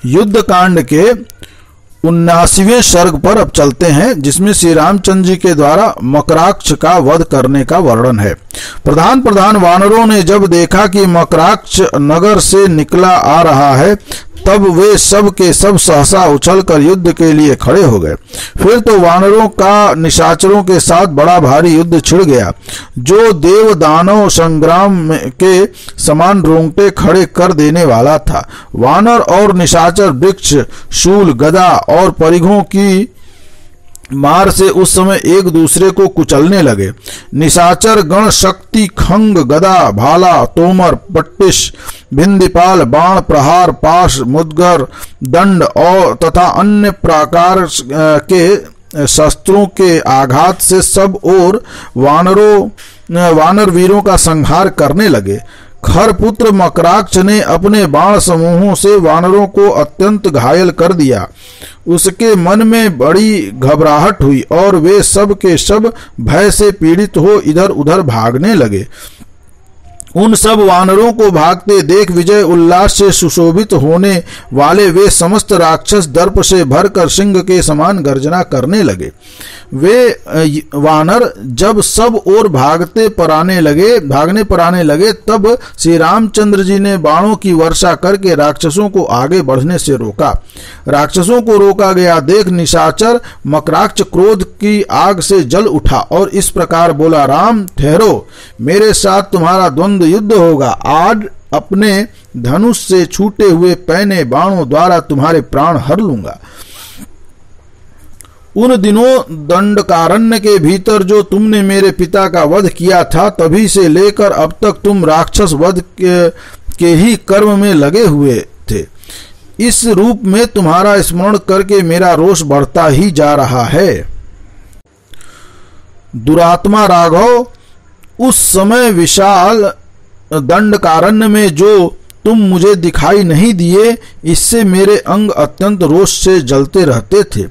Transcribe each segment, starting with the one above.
युद्ध कांड के 79वें सर्ग पर अब चलते हैं, जिसमें श्री रामचंद्र जी के द्वारा मकराक्ष का वध करने का वर्णन है। प्रधान वानरों ने जब देखा कि मकराक्ष नगर से निकला आ रहा है, तब वे सब के सब सहसा उछलकर युद्ध के लिए खड़े हो गए। फिर तो वानरों का निशाचरों के साथ बड़ा भारी युद्ध छिड़ गया, जो देव दानव संग्राम के समान रोंगटे खड़े कर देने वाला था। वानर और निशाचर वृक्ष, शूल, गदा और परिघों की मार से उस समय एक दूसरे को कुचलने लगे। निशाचर गण शक्ति खंग, गदा, भाला, तोमर, पट्टिश, भिंदीपाल, बाण, प्रहार, पाश, मुद्गर, दंड और तथा अन्य प्रकार के शस्त्रों के आघात से सब ओर वानर वीरों का संहार करने लगे। खरपुत्र मकराक्ष ने अपने बाण समूहों से वानरों को अत्यंत घायल कर दिया। उसके मन में बड़ी घबराहट हुई और वे सब के सब भय से पीड़ित हो इधर उधर भागने लगे। उन सब वानरों को भागते देख विजय उल्लास से सुशोभित होने वाले वे समस्त राक्षस दर्प से भरकर सिंह के समान गर्जना करने लगे। वे वानर जब सब ओर भागने पर आने लगे, तब श्री रामचंद्र जी ने बाणों की वर्षा करके राक्षसों को आगे बढ़ने से रोका। राक्षसों को रोका गया देख निशाचर मकराक्ष क्रोध की आग से जल उठा और इस प्रकार बोला, राम ठहरो, मेरे साथ तुम्हारा द्वंद्व युद्ध होगा। आज अपने धनुष से छूटे हुए पैने बाणों द्वारा तुम्हारे प्राण हर लूंगा। उन दिनों दंडकारण्य के भीतर जो तुमने मेरे पिता का वध किया था, तभी से लेकर अब तक तुम राक्षस वध के ही कर्म में लगे हुए थे। इस रूप में तुम्हारा स्मरण करके मेरा रोष बढ़ता ही जा रहा है। दुरात्मा राघव, उस समय विशाल दंडकारण्य में जो तुम मुझे दिखाई नहीं दिए, इससे मेरे अंग अत्यंत रोष से जलते रहते थे।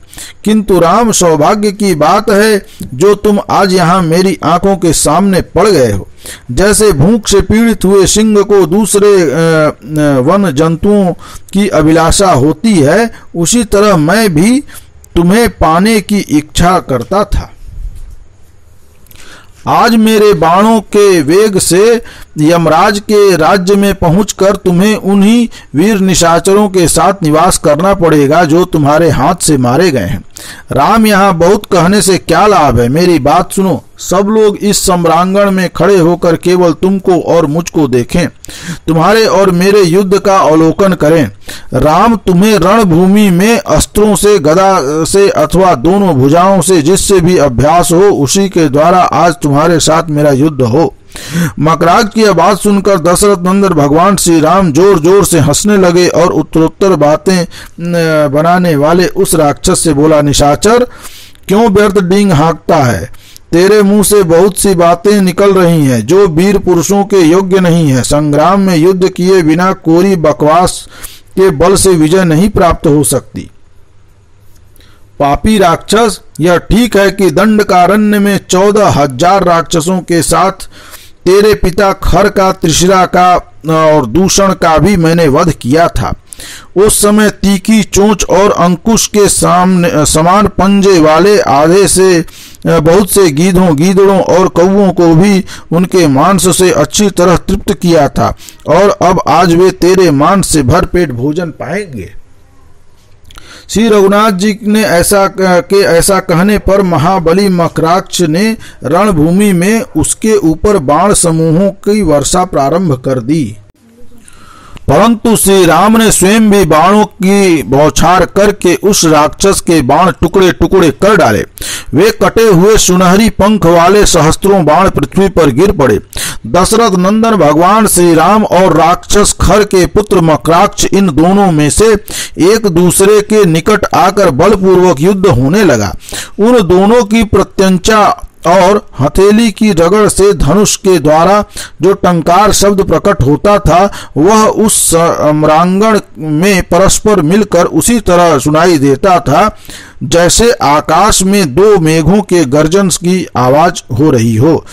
किंतु राम, सौभाग्य की बात है जो तुम आज यहाँ मेरी आंखों के सामने पड़ गए हो। जैसे भूख से पीड़ित हुए सिंह को दूसरे वन जंतुओं की अभिलाषा होती है, उसी तरह मैं भी तुम्हें पाने की इच्छा करता था। आज मेरे बाणों के वेग से यमराज के राज्य में पहुंचकर तुम्हें उन्हीं वीर निशाचरों के साथ निवास करना पड़ेगा जो तुम्हारे हाथ से मारे गए हैं। राम, यहाँ बहुत कहने से क्या लाभ है, मेरी बात सुनो। सब लोग इस सम्रांगण में खड़े होकर केवल तुमको और मुझको देखें, तुम्हारे और मेरे युद्ध का अवलोकन करें। राम, तुम्हें रणभूमि में अस्त्रों से, गदा से अथवा दोनों भुजाओं से जिससे भी अभ्यास हो, उसी के द्वारा आज तुम्हारे साथ मेरा युद्ध हो। मकराक्ष की आवाज सुनकर दशरथ नंदन भगवान श्री राम जोर जोर से हंसने लगे और उत्तरोत्तर बातें बनाने वाले उस राक्षस से बोला, निशाचर, क्यों व्यर्थ डींग हाँकता है? तेरे मुंह से बहुत सी बातें निकल रही हैं जो वीर पुरुषों के योग्य नहीं है। संग्राम में युद्ध किए बिना कोरी बकवास के बल से विजय नहीं प्राप्त हो सकती। पापी राक्षस, यह ठीक है कि दंडकारण्य में 14,000 राक्षसों के साथ तेरे पिता खर का, त्रिशिरा का और दूषण का भी मैंने वध किया था। उस समय तीखी चोंच और अंकुश के समान पंजे वाले आधे से बहुत से गीदड़ों और कौवों को भी उनके मांस से अच्छी तरह तृप्त किया था, और अब आज वे तेरे मांस से भरपेट भोजन पाएंगे। श्री रघुनाथ जी ने ऐसा कहने पर महाबली मकराक्ष ने रणभूमि में उसके ऊपर बाण समूहों की वर्षा प्रारंभ कर दी। परंतु श्री राम ने स्वयं भी बाणों की बौछार करके उस राक्षस के बाण टुकड़े टुकड़े कर डाले। वे कटे हुए सुनहरी पंख वाले सहस्त्रों बाण पृथ्वी पर गिर पड़े। दशरथ नंदन भगवान श्री राम और राक्षस खर के पुत्र मकराक्ष, इन दोनों में से एक दूसरे के निकट आकर बलपूर्वक युद्ध होने लगा। उन दोनों की प्रत्यंचा और हथेली की रगड़ से धनुष के द्वारा जो टंकार शब्द प्रकट होता था, वह उस सम्रांगण में परस्पर मिलकर उसी तरह सुनाई देता था जैसे आकाश में दो मेघों के गर्जन की आवाज हो रही हो।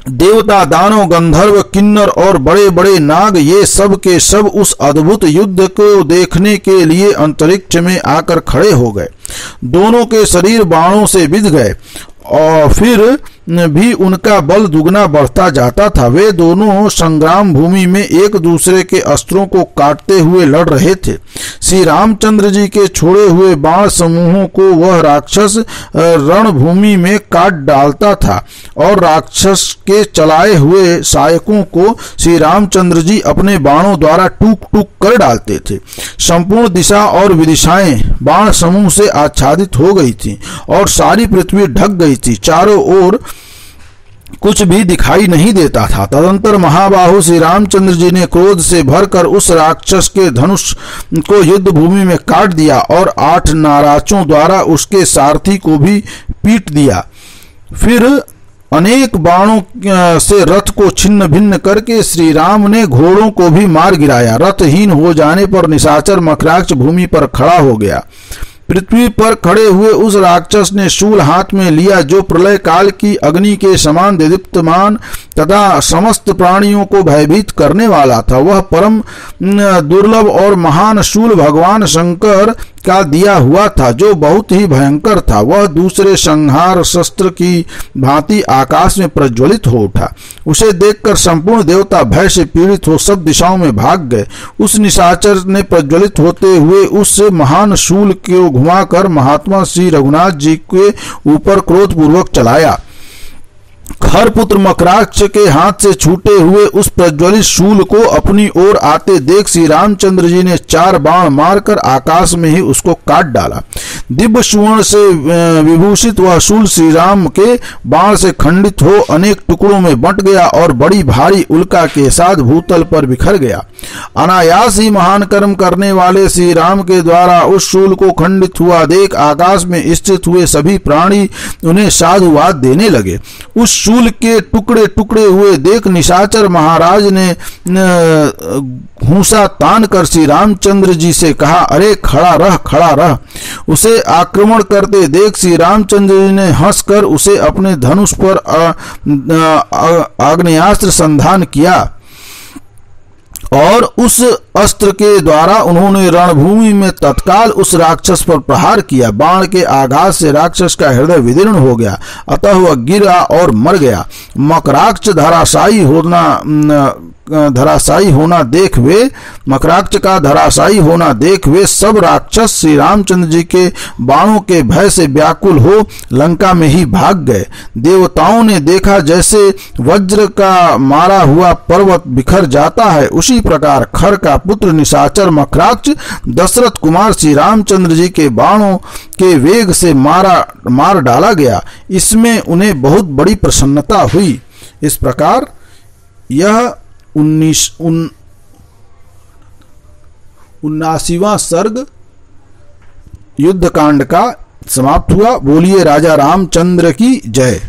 देवता, दानव, गंधर्व, किन्नर और बड़े बड़े नाग, ये सब के सब उस अद्भुत युद्ध को देखने के लिए अंतरिक्ष में आकर खड़े हो गए। दोनों के शरीर बाणों से बिध गए और फिर भी उनका बल दुगना बढ़ता जाता था। वे दोनों संग्राम भूमि में एक दूसरे के अस्त्रों को काटते हुए लड़ रहे थे। श्री रामचंद्र जी के छोड़े हुए बाण समूहों को वह राक्षस रणभूमि में काट डालता था और राक्षस के चलाए हुए सहायकों को श्री रामचंद्र जी अपने बाणों द्वारा टूक टूक कर डालते थे। संपूर्ण दिशा और विदिशाएं बाण समूह से आच्छादित हो गई थी और सारी पृथ्वी ढक गई थी। चारों ओर कुछ भी दिखाई नहीं देता था। तदंतर महाबाहु श्री रामचंद्र जी ने क्रोध से भरकर उस राक्षस के धनुष को युद्ध भूमि में काट दिया और 8 नाराजों द्वारा उसके सारथी को भी पीट दिया। फिर अनेक बाणों से रथ को छिन्न भिन्न करके श्री राम ने घोड़ों को भी मार गिराया। रथहीन हो जाने पर निशाचर मकराक्ष भूमि पर खड़ा हो गया। पृथ्वी पर खड़े हुए उस राक्षस ने शूल हाथ में लिया जो प्रलय काल की अग्नि के समान दीप्तमान तथा समस्त प्राणियों को भयभीत करने वाला था। वह परम दुर्लभ और महान शूल भगवान शंकर का दिया हुआ था जो बहुत ही भयंकर था। वह दूसरे संहार शस्त्र की भांति आकाश में प्रज्वलित हो उठा। उसे देखकर संपूर्ण देवता भय से पीड़ित हो सब दिशाओं में भाग गए। उस निशाचर ने प्रज्वलित होते हुए उस महान शूल को घुमाकर महात्मा श्री रघुनाथ जी के ऊपर क्रोधपूर्वक चलाया। खरपुत्र मकराक्ष के हाथ से छूटे हुए उस प्रज्वलित शूल को अपनी ओर आते देख श्री रामचंद्र जी ने 4 बाण मारकर आकाश में ही उसको काट डाला। दिव्य सुवर्ण से विभूषित वह शूल श्री राम के बाण से खंडित हो अनेक टुकड़ों में बंट गया और बड़ी भारी उल्का के साथ भूतल पर बिखर गया। अनायास ही महान कर्म करने वाले श्री राम के द्वारा उस शूल को खंडित हुआ देख आकाश में स्थित हुए सभी प्राणी उन्हें साधुवाद देने लगे। उस शूल के टुकड़े टुकड़े हुए देख निशाचर महाराज ने घूंसा तान कर श्री रामचंद्र जी से कहा, अरे खड़ा रह, खड़ा रह। उसे आक्रमण करते देख श्री रामचंद्र जी ने हंसकर उसे अपने धनुष पर आग्नेयास्त्र संधान किया और उस अस्त्र के द्वारा उन्होंने रणभूमि में तत्काल उस राक्षस पर प्रहार किया। बाण के आघात से राक्षस का हृदय विदीर्ण हो गया, अतः वह गिरा और मर गया। मकराक्ष धराशायी होना देख वे सब राक्षस श्री रामचंद्र जी के बाणों के भय से व्याकुल हो लंका में ही भाग गए। देवताओं ने देखा जैसे वज्र का मारा हुआ पर्वत बिखर जाता है, उसी प्रकार खर का पुत्र निशाचर मकराक्ष दशरथ कुमार श्री रामचंद्र जी के बाणों के वेग से मार डाला गया। इसमें उन्हें बहुत बड़ी प्रसन्नता हुई। इस प्रकार यह 79वां सर्ग युद्धकांड का समाप्त हुआ। बोलिए राजा रामचंद्र की जय।